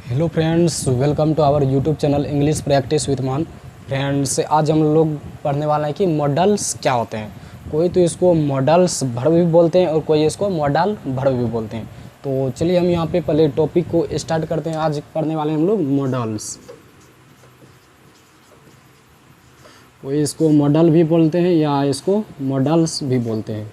Hello friends, welcome to our YouTube channel English practice with Maan. Friends, आज हम लोग पढ़ने वाले हैं कि मॉडल्स क्या होते हैं। कोई तो इसको मॉडल्स वर्ब भी बोलते हैं और कोई इसको मॉडल वर्ब भी बोलते हैं। तो चलिए हम यहाँ पे पहले टॉपिक को स्टार्ट करते हैं। आज पढ़ने वाले हैं हम लोग मॉडल्स। कोई इसको मॉडल भी बोलते हैं या इसको मॉडल्स भी बोलते हैं।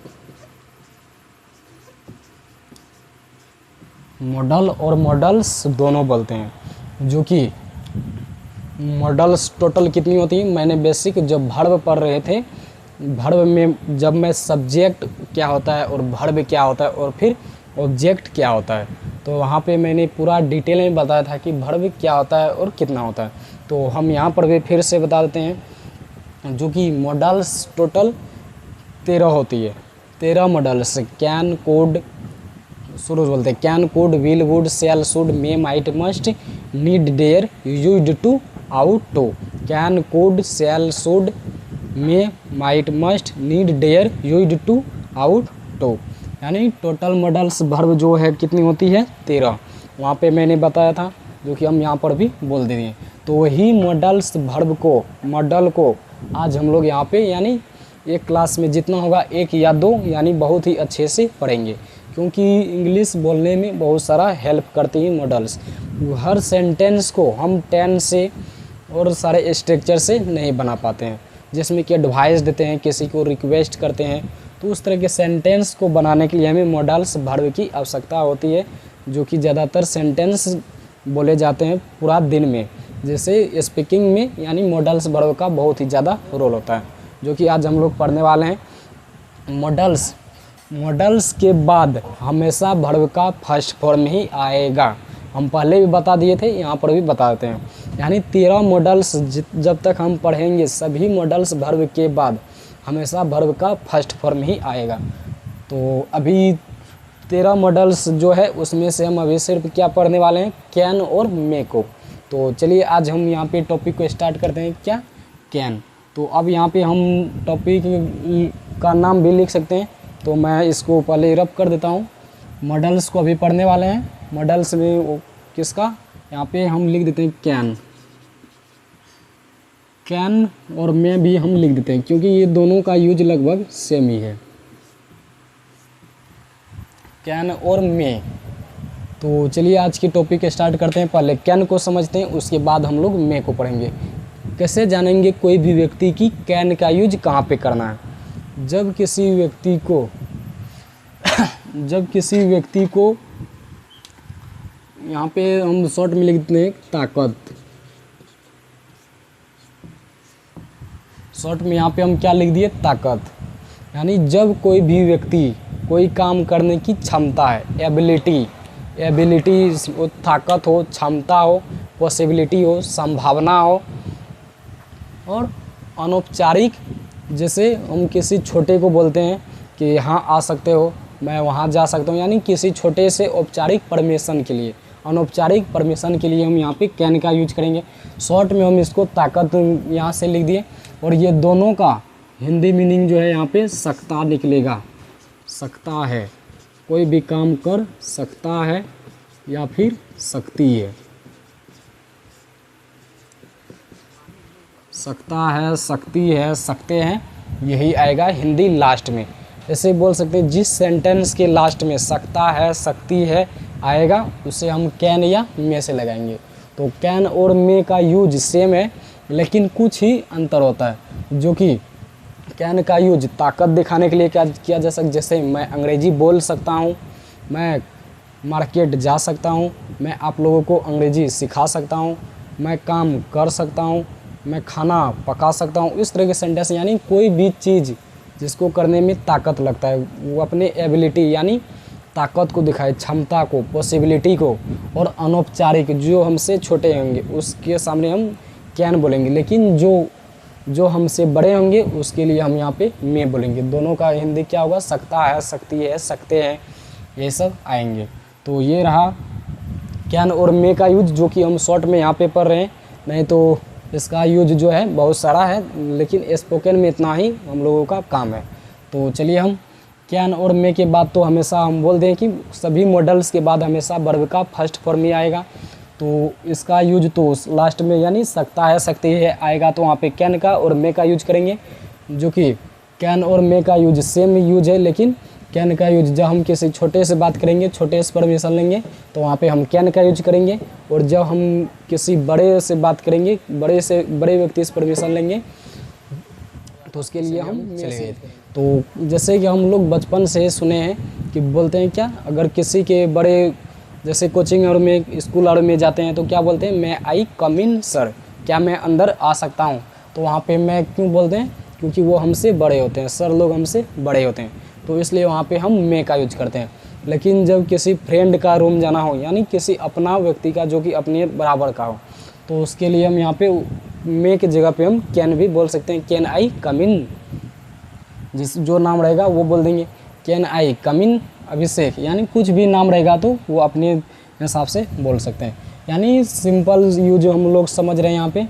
मॉडल और मॉडल्स दोनों बोलते हैं। जो कि मॉडल्स टोटल कितनी होती है, मैंने बेसिक जब वर्ब पढ़ रहे थे, वर्ब में जब मैं सब्जेक्ट क्या होता है और वर्ब क्या होता है और फिर ऑब्जेक्ट क्या होता है, तो वहाँ पे मैंने पूरा डिटेल में बताया था कि वर्ब क्या होता है और कितना होता है। तो हम यहाँ पर भी फिर से बता देते हैं। जो कि मॉडल्स टोटल 13 होती है। 13 मॉडल्स कैन, कोड, शुरू से बोलते हैं can, could, will, would, shall, should, may, might, must, need, dare, used to, ought to. Can, could, shall, should, may, might, must, need, dare, used to, ought to. यानी total modals verb जो है कितनी होती है, 13। वहाँ पे मैंने बताया था, जो कि हम यहाँ पर भी बोल देंगे। तो वही मॉडल्स वर्ब को, मॉडल को आज हम लोग यहाँ पे यानी एक क्लास में जितना होगा एक या दो यानी बहुत ही अच्छे से पढ़ेंगे, क्योंकि इंग्लिश बोलने में बहुत सारा हेल्प करती हैं मॉडल्स। हर सेंटेंस को हम 10 से और सारे स्ट्रक्चर से नहीं बना पाते हैं, जिसमें कि एडवाइस देते हैं, किसी को रिक्वेस्ट करते हैं। तो उस तरह के सेंटेंस को बनाने के लिए हमें मॉडल्स वर्ब की आवश्यकता होती है, जो कि ज़्यादातर सेंटेंस बोले जाते हैं पूरा दिन में। जैसे स्पीकिंग में यानी मॉडल्स वर्ब का बहुत ही ज़्यादा रोल होता है, जो कि आज हम लोग पढ़ने वाले हैं। मॉडल्स के बाद हमेशा वर्ब का फर्स्ट फॉर्म ही आएगा। हम पहले भी बता दिए थे, यहाँ पर भी बता देते हैं। यानी 13 मॉडल्स जब तक हम पढ़ेंगे, सभी मॉडल्स वर्ब के बाद हमेशा वर्ब का फर्स्ट फॉर्म ही आएगा। तो अभी 13 मॉडल्स जो है उसमें से हम अभी सिर्फ क्या पढ़ने वाले हैं, कैन और मे को। तो चलिए आज हम यहाँ पे टॉपिक को स्टार्ट करते हैं। क्या, कैन। तो अब यहाँ पे हम टॉपिक का नाम भी लिख सकते हैं। तो मैं इसको पहले रब कर देता हूँ। मॉडल्स को अभी पढ़ने वाले हैं। मॉडल्स में किसका, यहाँ पे हम लिख देते हैं कैन। कैन और मे भी हम लिख देते हैं, क्योंकि ये दोनों का यूज लगभग सेम ही है, कैन और मे। तो चलिए आज की टॉपिक स्टार्ट करते हैं। पहले कैन को समझते हैं, उसके बाद हम लोग मे को पढ़ेंगे। कैसे जानेंगे कोई भी व्यक्ति की कैन का यूज कहाँ पे करना है? जब किसी व्यक्ति को यहाँ पे हम शॉर्ट में लिख देते हैं ताकत। शॉर्ट में यहाँ पे हम क्या लिख दिए, ताकत। यानी जब कोई भी व्यक्ति कोई काम करने की क्षमता है, एबिलिटी हो, ताकत हो, क्षमता हो, पॉसिबिलिटी हो, संभावना हो, और अनौपचारिक, जैसे हम किसी छोटे को बोलते हैं कि यहाँ आ सकते हो, मैं वहाँ जा सकता हूँ, यानी किसी छोटे से औपचारिक परमिशन के लिए, अनौपचारिक परमिशन के लिए हम यहाँ पे कैन का यूज करेंगे। शॉर्ट में हम इसको ताकत यहाँ से लिख दिए, और ये दोनों का हिंदी मीनिंग जो है यहाँ पे सकता निकलेगा। सकता है, कोई भी काम कर सकता है या फिर सकती है। सकता है, सकती है, सकते हैं, यही आएगा हिंदी लास्ट में। ऐसे बोल सकते हैं, जिस सेंटेंस के लास्ट में सकता है, सकती है आएगा, उसे हम कैन या मे से लगाएंगे। तो कैन और मे का यूज सेम है, लेकिन कुछ ही अंतर होता है। जो कि कैन का यूज ताकत दिखाने के लिए क्या किया जा सकता, जैसे मैं अंग्रेजी बोल सकता हूँ, मैं मार्केट जा सकता हूँ, मैं आप लोगों को अंग्रेजी सिखा सकता हूँ, मैं काम कर सकता हूँ, मैं खाना पका सकता हूँ। इस तरह के सेंटेंस, यानी कोई भी चीज़ जिसको करने में ताकत लगता है, वो अपने एबिलिटी यानी ताकत को दिखाए, क्षमता को, पॉसिबिलिटी को, और अनौपचारिक जो हमसे छोटे होंगे उसके सामने हम कैन बोलेंगे, लेकिन जो हमसे बड़े होंगे उसके लिए हम यहाँ पे मे बोलेंगे। दोनों का हिंदी क्या होगा, सकता है, सकती है, सकते हैं, ये सब आएंगे। तो ये रहा कैन और मे का यूज, जो कि हम शॉर्ट में यहाँ पे पढ़ रहे हैं। नहीं तो इसका यूज जो है बहुत सारा है, लेकिन स्पोकन में इतना ही हम लोगों का काम है। तो चलिए हम कैन और मे के बाद तो हमेशा हम बोल दें कि सभी मॉडल्स के बाद हमेशा वर्ब का फर्स्ट फॉर्म ही आएगा। तो इसका यूज तो लास्ट में यानी सकता है सकती है आएगा, तो वहाँ पे कैन का और मे का यूज करेंगे, जो कि कैन और मे का यूज सेम यूज है, लेकिन कैन का यूज जब हम किसी छोटे से बात करेंगे, छोटे से परमिशन लेंगे तो वहाँ पे हम कैन का यूज करेंगे, और जब हम किसी बड़े से बात करेंगे, बड़े व्यक्ति से परमिशन लेंगे तो उसके लिए हम चले गए थे। तो जैसे कि हम लोग बचपन से सुने हैं कि बोलते हैं क्या, अगर किसी के बड़े जैसे कोचिंग और में स्कूल और में जाते हैं तो क्या बोलते हैं, मैं आई कम इन सर, क्या मैं अंदर आ सकता हूँ। तो वहाँ पे मैं क्यों बोलते हैं, क्योंकि वो हमसे बड़े होते हैं, सर लोग हमसे बड़े होते हैं, तो इसलिए वहाँ पे हम मे का यूज करते हैं। लेकिन जब किसी फ्रेंड का रूम जाना हो, यानी किसी अपना व्यक्ति का जो कि अपने बराबर का हो, तो उसके लिए हम यहाँ पे मे की जगह पे हम कैन भी बोल सकते हैं, कैन आई कम इन, जिस जो नाम रहेगा वो बोल देंगे, कैन आई कम इन अभिषेक, यानी कुछ भी नाम रहेगा तो वो अपने हिसाब से बोल सकते हैं। यानी सिंपल यूज हम लोग समझ रहे हैं यहाँ पे,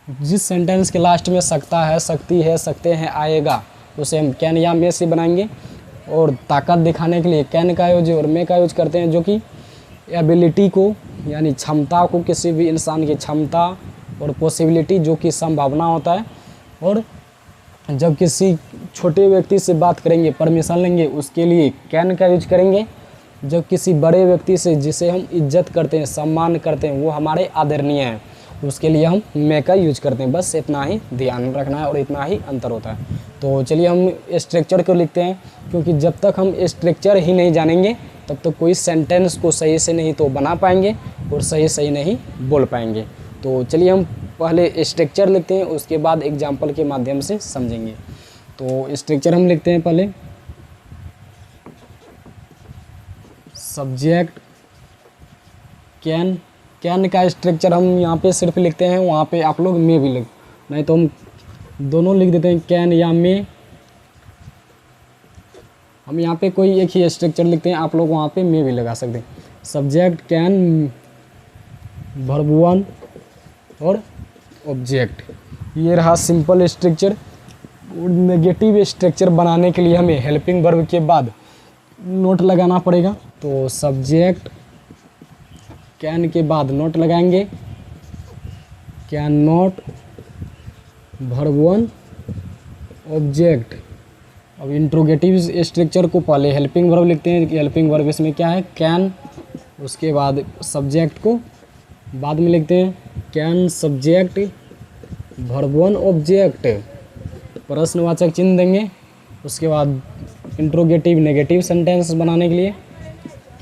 जिस सेंटेंस के लास्ट में सकता है, सकती है, सकते हैं आएगा, उसे हम कैन या मे से बनाएंगे। और ताकत दिखाने के लिए कैन का यूज और मे का यूज करते हैं, जो कि एबिलिटी को यानी क्षमता को, किसी भी इंसान की क्षमता और पॉसिबिलिटी जो कि संभावना होता है। और जब किसी छोटे व्यक्ति से बात करेंगे, परमिशन लेंगे, उसके लिए कैन का यूज करेंगे। जब किसी बड़े व्यक्ति से जिसे हम इज्जत करते हैं, सम्मान करते हैं, वो हमारे आदरणीय हैं, उसके लिए हम मे का यूज करते हैं। बस इतना ही ध्यान रखना है और इतना ही अंतर होता है। तो चलिए हम स्ट्रक्चर को लिखते हैं, क्योंकि जब तक हम स्ट्रक्चर ही नहीं जानेंगे तब तक कोई सेंटेंस को सही से नहीं तो बना पाएंगे और सही नहीं बोल पाएंगे। तो चलिए हम पहले स्ट्रक्चर लिखते हैं, उसके बाद एग्जाम्पल के माध्यम से समझेंगे। तो स्ट्रक्चर हम लिखते हैं पहले, सब्जेक्ट कैन, कैन का स्ट्रक्चर हम यहाँ पे सिर्फ लिखते हैं, वहाँ पे आप लोग मे भी लिख, नहीं तो हम दोनों लिख देते हैं, कैन या मे। हम यहाँ पे कोई एक ही स्ट्रक्चर लिखते हैं, आप लोग वहाँ पे मे भी लगा सकते हैं। सब्जेक्ट कैन, वर्ब वन और ऑब्जेक्ट, ये रहा सिंपल स्ट्रक्चर। नेगेटिव स्ट्रक्चर बनाने के लिए हमें हेल्पिंग वर्ब के बाद नोट लगाना पड़ेगा। तो सब्जेक्ट कैन के बाद नोट लगाएंगे, can not, verb one, object. अब इंट्रोगेटिव स्ट्रक्चर को पहले हेल्पिंग वर्ब लिखते हैं कि हेल्पिंग वर्ब इसमें क्या है, कैन, उसके बाद सब्जेक्ट को बाद में लिखते हैं, can subject, verb one object, प्रश्नवाचक चिन्ह देंगे। उसके बाद इंट्रोगेटिव नेगेटिव सेंटेंस बनाने के लिए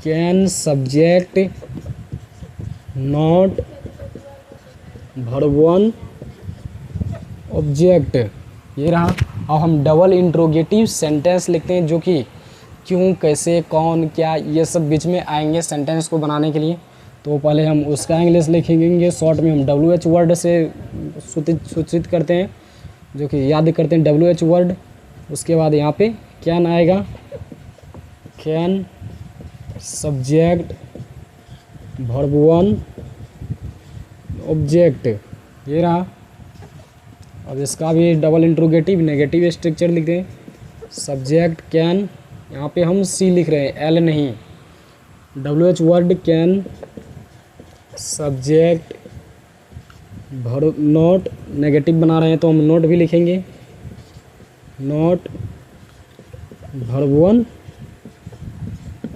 can subject not, verb one object, ये रहा। अब हम डबल इंट्रोगेटिव सेंटेंस लिखते हैं, जो कि क्यों, कैसे, कौन, क्या, ये सब बीच में आएंगे सेंटेंस को बनाने के लिए। तो पहले हम उसका इंग्लिश लिखेंगे, शॉर्ट में हम WH वर्ड से सूचित करते हैं, जो कि याद करते हैं WH वर्ड। उसके बाद यहाँ पे कैन आएगा, can subject, verb one object, ये रहा। अब इसका भी डबल इंट्रोगेटिव नेगेटिव स्ट्रक्चर लिखते हैं, सब्जेक्ट कैन, यहाँ पे हम C लिख रहे हैं, L नहीं, WH word can subject, verb not, negative बना रहे हैं तो हम नोट भी लिखेंगे, नॉट, वर्ब वन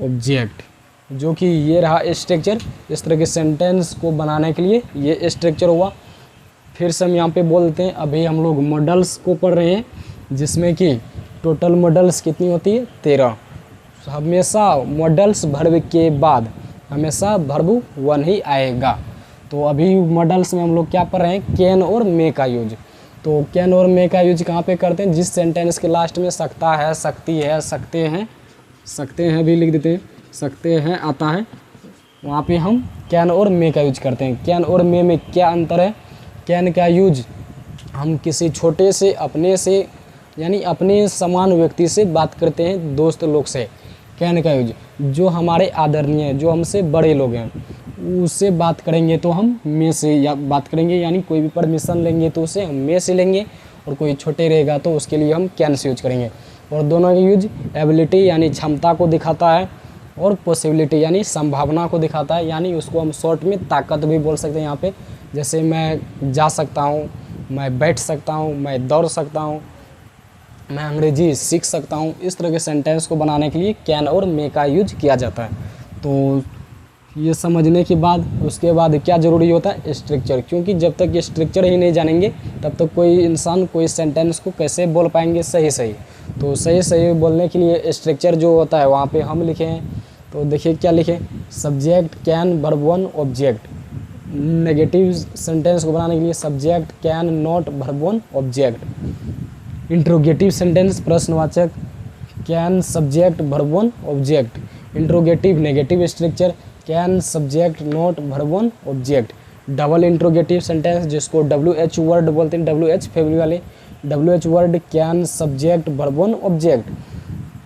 ऑब्जेक्ट, जो कि ये रहा स्ट्रक्चर। इस तरह के सेंटेंस को बनाने के लिए ये स्ट्रक्चर हुआ। फिर से हम यहाँ पे बोलते हैं, अभी हम लोग मॉडल्स को पढ़ रहे हैं, जिसमें कि टोटल मॉडल्स कितनी होती है, 13। हमेशा मॉडल्स वर्ब के बाद हमेशा वर्ब वन ही आएगा। तो अभी मॉडल्स में हम लोग क्या पढ़ रहे हैं, कैन और मे का यूज। तो कैन और मे का यूज कहाँ पे करते हैं, जिस सेंटेंस के लास्ट में सकता है, सकती है, सकते हैं भी लिख देते हैं, सकते हैं आता है, वहाँ पे हम कैन और मे का यूज करते हैं। कैन और मे में क्या अंतर है, कैन का यूज हम किसी छोटे से, अपने से, यानी अपने समान व्यक्ति से बात करते हैं, दोस्त लोग से। कैन का यूज जो हमारे आदरणीय हैं, जो हमसे बड़े लोग हैं, उससे बात करेंगे तो हम मे से या बात करेंगे, यानी कोई भी परमिशन लेंगे तो उसे हम मे से लेंगे, और कोई छोटे रहेगा तो उसके लिए हम कैन से यूज करेंगे। और दोनों का यूज एबिलिटी यानी क्षमता को दिखाता है, और पॉसिबिलिटी यानी संभावना को दिखाता है, यानी उसको हम शॉर्ट में ताकत भी बोल सकते हैं यहाँ पे। जैसे मैं जा सकता हूँ, मैं बैठ सकता हूँ, मैं दौड़ सकता हूँ, मैं अंग्रेजी सीख सकता हूँ। इस तरह के सेंटेंस को बनाने के लिए कैन और मे का यूज किया जाता है। तो ये समझने के बाद उसके बाद क्या ज़रूरी होता है, स्ट्रक्चर, क्योंकि जब तक ये स्ट्रक्चर ही नहीं जानेंगे तब तक कोई इंसान कोई सेंटेंस को कैसे बोल पाएंगे सही सही। तो सही सही बोलने के लिए स्ट्रक्चर जो होता है वहाँ पे हम लिखे हैं। तो देखिए क्या लिखे, subject can verb one object. Negative sentence को बनाने के लिए subject can not verb one object. Interrogative sentence प्रश्नवाचक can subject verb one object. Interrogative negative structure can subject not verb one object. Double interrogative sentence जिसको WH word बोलते हैं, WH family वाले, WH word can subject verb one object.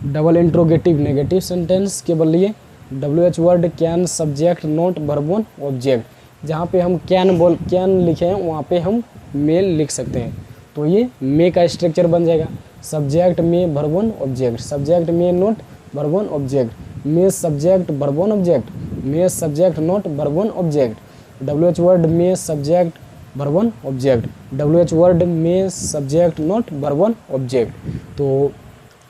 Double interrogative negative sentence के लिए WH word can subject not verb one object. जहाँ पे हम can लिखे हैं वहाँ पे हम मेल लिख सकते हैं। तो ये मे का स्ट्रक्चर बन जाएगा, subject may verb one object, subject may not verb one object, may subject verb one object, may subject not verb one object. WH word may subject verb one object, WH word may subject not verb one object. तो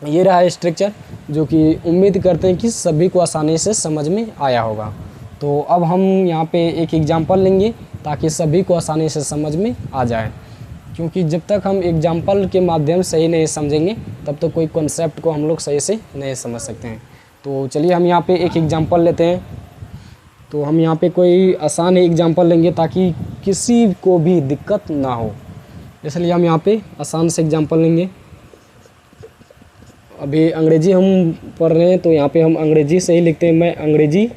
ये रहा structure, जो कि उम्मीद करते हैं कि सभी को आसानी से समझ में आया होगा। तो अब हम यहाँ पे एक एग्जांपल लेंगे ताकि सभी को आसानी से समझ में आ जाए, क्योंकि जब तक हम एग्जांपल के माध्यम से ही नहीं समझेंगे तब तक कोई कॉन्सेप्ट को हम लोग सही से नहीं समझ सकते हैं। तो चलिए हम यहाँ पे एक एग्जांपल लेते हैं। तो हम यहाँ पे कोई आसान एग्जांपल लेंगे ताकि किसी को भी दिक्कत ना हो, इसलिए हम यहाँ पे आसान से एग्जांपल लेंगे। अभी अंग्रेजी हम पढ़ रहे हैं तो यहाँ पे हम अंग्रेजी से ही लिखते हैं, मैं अंग्रेजी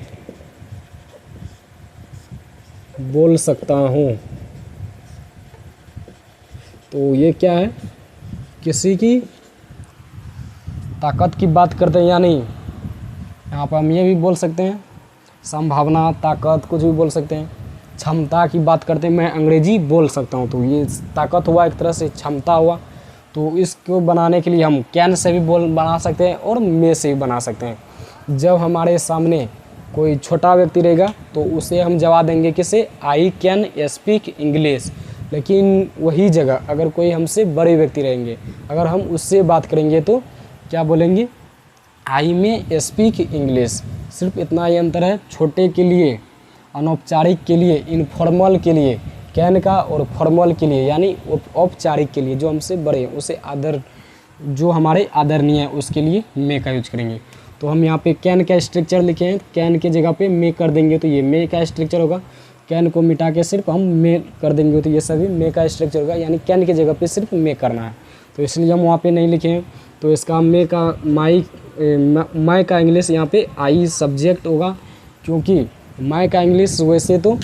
बोल सकता हूँ। तो ये क्या है, किसी की ताकत की बात करते हैं या नहीं। यहाँ पर हम ये भी बोल सकते हैं, संभावना, ताकत, कुछ भी बोल सकते हैं। क्षमता की बात करते हैं, मैं अंग्रेजी बोल सकता हूँ, तो ये ताकत हुआ, एक तरह से क्षमता हुआ। तो इसको बनाने के लिए हम कैन से भी बना सकते हैं और मे से भी बना सकते हैं। जब हमारे सामने कोई छोटा व्यक्ति रहेगा तो उसे हम जवाब देंगे किसे, आई कैन स्पीक इंग्लिश। लेकिन वही जगह अगर कोई हमसे बड़े व्यक्ति रहेंगे, अगर हम उससे बात करेंगे तो क्या बोलेंगे, आई में स्पीक इंग्लिश। सिर्फ इतना ही अंतर है, छोटे के लिए, अनौपचारिक के लिए, इनफॉर्मल के लिए कैन का, और फॉर्मल के लिए यानी औपचारिक के लिए जो हमसे बड़े हैं, उसे आदर, जो हमारे आदरणीय है उसके लिए मे का यूज करेंगे। तो हम यहाँ पे कैन का स्ट्रक्चर लिखे हैं, कैन के जगह पे मे कर देंगे तो ये मे का स्ट्रक्चर होगा। कैन को मिटा के सिर्फ हम मे कर देंगे तो ये सभी मे का स्ट्रक्चर होगा, यानी कैन के जगह पे सिर्फ मे करना है। तो इसलिए हम वहाँ पे नहीं लिखे हैं। तो इसका मे का माई का इंग्लिश यहाँ पे आई सब्जेक्ट होगा, क्योंकि माई का इंग्लिश वैसे तो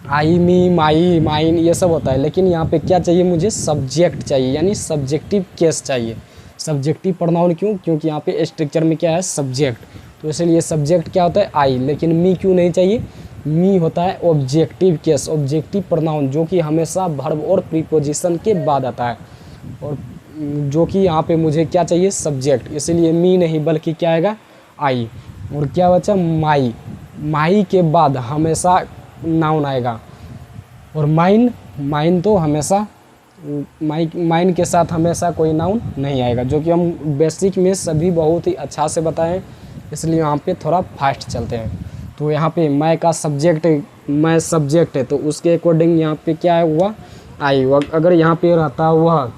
आई, मी, माई, माइन ये सब होता है, लेकिन यहाँ पे क्या चाहिए, मुझे सब्जेक्ट चाहिए, यानी सब्जेक्टिव केस चाहिए। सब्जेक्टिव प्रोनाउन क्यों, क्योंकि यहाँ पे स्ट्रक्चर में क्या है, सब्जेक्ट। तो इसलिए सब्जेक्ट क्या होता है, आई, लेकिन मी क्यों नहीं चाहिए, मी होता है ऑब्जेक्टिव केस, ऑब्जेक्टिव प्रोनाउन, जो कि हमेशा वर्ब और प्रीपोजिशन के बाद आता है, और जो कि यहाँ पे मुझे क्या चाहिए, सब्जेक्ट। इसलिए मी नहीं बल्कि क्या आएगा, आई। और क्या बचा, माई, माई के बाद हमेशा नाउन आएगा, और माइन तो हमेशा माइन के साथ हमेशा कोई नाउन नहीं आएगा, जो कि हम बेसिक में सभी बहुत ही अच्छा से बताएं, इसलिए यहाँ पे थोड़ा फास्ट चलते हैं। तो यहाँ पे मैं का सब्जेक्ट, मैं सब्जेक्ट है, तो उसके अकॉर्डिंग यहाँ पे क्या हुआ, आई। अगर यहाँ पे रहता वह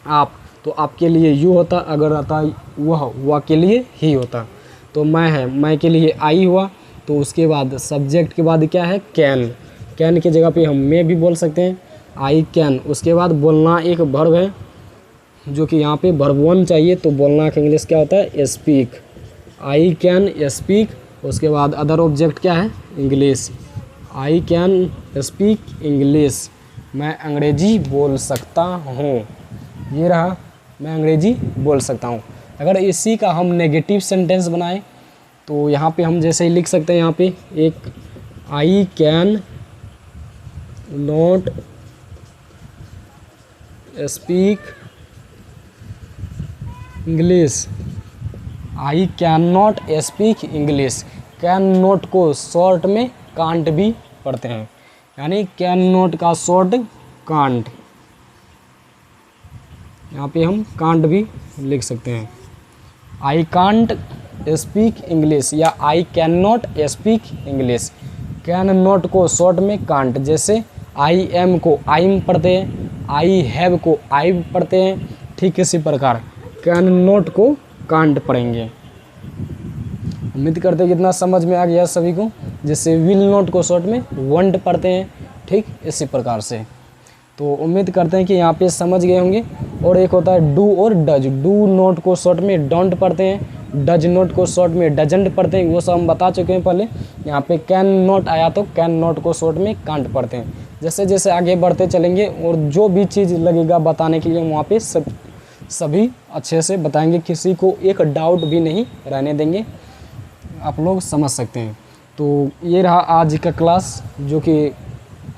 आप, तो आपके लिए यू होता, अगर रहता वह के लिए ही होता। तो मैं है, मैं के लिए आई हुआ। तो उसके बाद सब्जेक्ट के बाद क्या है, कैन, कैन की जगह पे हम मे भी बोल सकते हैं, आई कैन। उसके बाद बोलना एक वर्ब है, जो कि यहाँ पे वर्ब वन चाहिए, तो बोलना का इंग्लिश क्या होता है, स्पीक, आई कैन स्पीक। उसके बाद अदर ऑब्जेक्ट क्या है, English, I can speak English, मैं अंग्रेजी बोल सकता हूँ। ये रहा, मैं अंग्रेजी बोल सकता हूँ। अगर इसी का हम नेगेटिव सेंटेंस बनाएं तो यहाँ पे हम जैसे ही लिख सकते हैं, यहाँ पे एक, आई can not speak English, I can not speak English. Can not को शॉर्ट में कांट भी पढ़ते हैं, यानी कैन नॉट का शॉर्ट कांट, यहाँ पे हम कांट भी लिख सकते हैं। आई कांट स्पीक इंग्लिश या आई can not speak English. Can not को शॉर्ट में कांट, जैसे आई एम को आइम पढ़ते हैं, आई हैव को आई पढ़ते हैं, ठीक इसी प्रकार कैन नॉट को कांट पढ़ेंगे। उम्मीद करते हैं कितना समझ में आ गया सभी को। जैसे विल नॉट को शॉर्ट में वंट पढ़ते हैं, ठीक इसी प्रकार से। तो उम्मीद करते हैं कि यहाँ पे समझ गए होंगे। और एक होता है डू और डज। डू नॉट को शॉर्ट में डोंट पढ़ते हैं, डज नॉट को शॉर्ट में डजंट पढ़ते हैं, वो सब हम बता चुके हैं पहले। यहाँ पे कैन नॉट आया तो कैन नॉट को शॉर्ट में कांट पढ़ते हैं। जैसे जैसे आगे बढ़ते चलेंगे और जो भी चीज़ लगेगा बताने के लिए वहाँ पे सभी अच्छे से बताएंगे, किसी को एक डाउट भी नहीं रहने देंगे, आप लोग समझ सकते हैं। तो ये रहा आज का क्लास, जो कि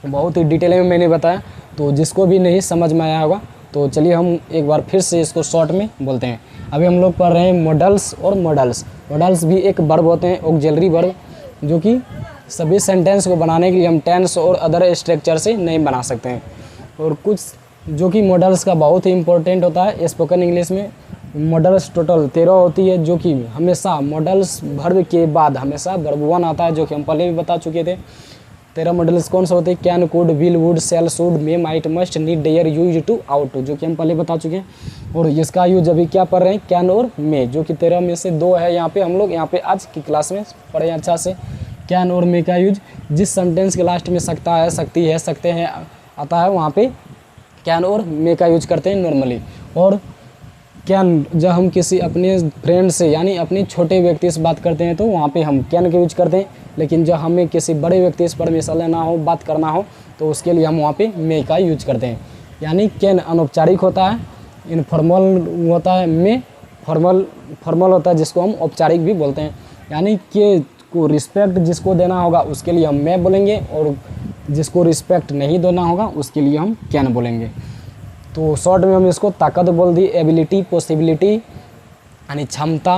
बहुत ही डिटेल में मैंने बताया। तो जिसको भी नहीं समझ में आया होगा तो चलिए हम एक बार फिर से इसको शॉर्ट में बोलते हैं। अभी हम लोग पढ़ रहे हैं मॉडल्स और मॉडल्स। मॉडल्स भी एक वर्ब होते हैं, ऑक्सिलरी वर्ब, जो कि सभी सेंटेंस को बनाने के लिए हम टेंस और अदर स्ट्रक्चर से नहीं बना सकते हैं। और कुछ जो कि मॉडल्स का बहुत ही इंपॉर्टेंट होता है स्पोकन इंग्लिश में। मॉडल्स टोटल 13 होती है, जो कि हमेशा मॉडल्स वर्ब के बाद हमेशा वर्ब 1 आता है, जो कि हम पहले भी बता चुके थे। 13 मॉडल्स कौन से होते हैं? Can, could, will, would, shall, should, may, might, must, need, dare, use to, ought to, जो कि हम पहले बता चुके हैं। और इसका यूज अभी क्या पढ़ रहे हैं? कैन और मे, जो कि 13 में से 2 है। यहाँ पे हम लोग यहाँ पे आज की क्लास में पढ़े अच्छा से। कैन और मे का यूज जिस सेंटेंस के लास्ट में सकता है, सकती है, सकते हैं आता है, वहाँ पे कैन और मे का यूज करते हैं नॉर्मली। और कैन जब हम किसी अपने फ्रेंड से यानी अपने छोटे व्यक्ति से बात करते हैं तो वहाँ पे हम कैन का यूज करते हैं। लेकिन जब हमें किसी बड़े व्यक्ति से परमिशन लेना हो, बात करना हो, तो उसके लिए हम वहाँ पे मे का यूज करते हैं। यानी कैन अनौपचारिक होता है, इनफॉर्मल होता है, मे फॉर्मल होता है, जिसको हम औपचारिक भी बोलते हैं। यानी कि को रिस्पेक्ट जिसको देना होगा उसके लिए हम मे बोलेंगे, और जिसको रिस्पेक्ट नहीं देना होगा उसके लिए हम कैन बोलेंगे। तो शॉर्ट में हम इसको ताकत बोल दी, एबिलिटी, पॉसिबिलिटी यानी क्षमता,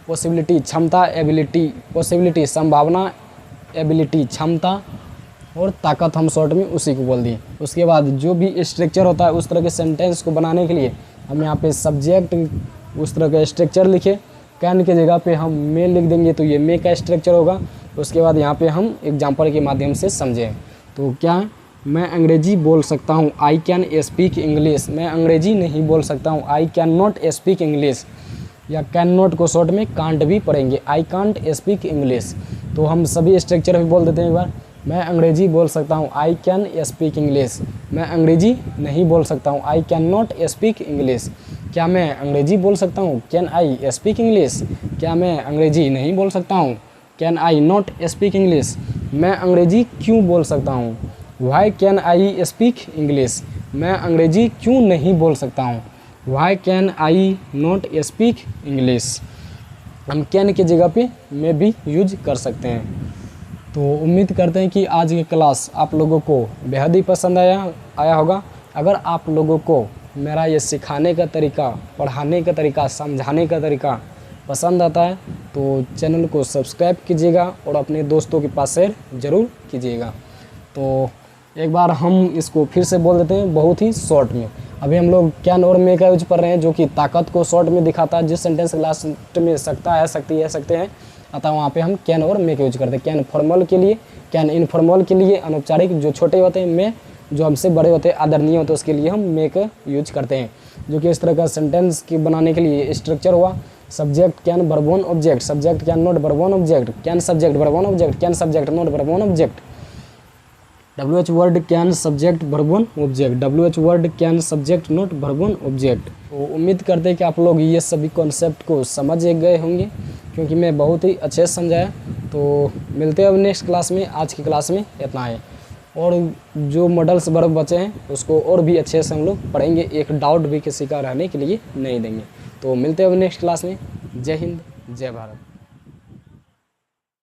पॉसिबिलिटी क्षमता, एबिलिटी पॉसिबिलिटी संभावना, एबिलिटी क्षमता, और ताकत हम शॉर्ट में उसी को बोल दिए। उसके बाद जो भी स्ट्रक्चर होता है उस तरह के सेंटेंस को बनाने के लिए हम यहाँ पे सब्जेक्ट उस तरह का स्ट्रक्चर लिखे। कैन के जगह पे हम मे लिख देंगे तो ये मे का स्ट्रक्चर होगा। उसके बाद यहाँ पे हम एग्जाम्पल के माध्यम से समझें। तो क्या मैं अंग्रेजी बोल सकता हूँ? I can speak English. मैं अंग्रेजी नहीं बोल सकता हूँ, I can not speak English. या कैन नॉट को शॉर्ट में कांट भी पढ़ेंगे, आई कांट स्पीक इंग्लिश। तो हम सभी स्ट्रक्चर भी बोल देते हैं एक बार। मैं अंग्रेजी बोल सकता हूँ, आई कैन स्पीक इंग्लिश। मैं अंग्रेजी नहीं बोल सकता हूँ, I can not speak English. क्या मैं अंग्रेजी बोल सकता हूँ? Can I speak English. क्या मैं अंग्रेजी नहीं बोल सकता हूँ? Can I not speak English. मैं अंग्रेजी क्यों बोल सकता हूँ? Why can I speak English. मैं अंग्रेजी क्यों नहीं बोल सकता हूँ? Why can I not speak English. हम कैन की जगह पे मैं भी यूज कर सकते हैं। तो उम्मीद करते हैं कि आज की क्लास आप लोगों को बेहद ही पसंद आया होगा। अगर आप लोगों को मेरा ये सिखाने का तरीका, पढ़ाने का तरीका, समझाने का तरीका पसंद आता है तो चैनल को सब्सक्राइब कीजिएगा और अपने दोस्तों के पास शेयर ज़रूर कीजिएगा। तो एक बार हम इसको फिर से बोल देते हैं बहुत ही शॉर्ट में। अभी हम लोग कैन और मे का यूज कर रहे हैं, जो कि ताकत को शॉर्ट में दिखाता है। जिस सेंटेंस के लास्ट में सकता है, सकती है, सकते हैं अतः वहाँ पे हम कैन और मे का यूज करते हैं। कैन फॉर्मल के लिए, कैन इनफॉर्मल के लिए, अनौपचारिक जो छोटे होते हैं, मे जो हमसे बड़े होते हैं, आदरणीय होते हैं, उसके लिए हम मे का यूज करते हैं। जो कि इस तरह का सेंटेंस के बनाने के लिए स्ट्रक्चर हुआ। Subject can verb 1 object, subject can not verb 1 object, can subject verb 1 object, can subject not verb 1 object. WH word can subject verb 1 object, WH word can subject not verb 1 object. तो उम्मीद करते हैं कि आप लोग ये सभी concept को समझ गए होंगे, क्योंकि मैं बहुत ही अच्छे से समझाया। तो मिलते हैं अब नेक्स्ट क्लास में। आज की क्लास में इतना है, और जो मॉडल्स वर्ब बचे हैं उसको और भी अच्छे से हम लोग पढ़ेंगे, एक डाउट भी किसी का रहने के लिए नहीं देंगे। तो मिलते हैं अब नेक्स्ट क्लास में। जय हिंद, जय भारत।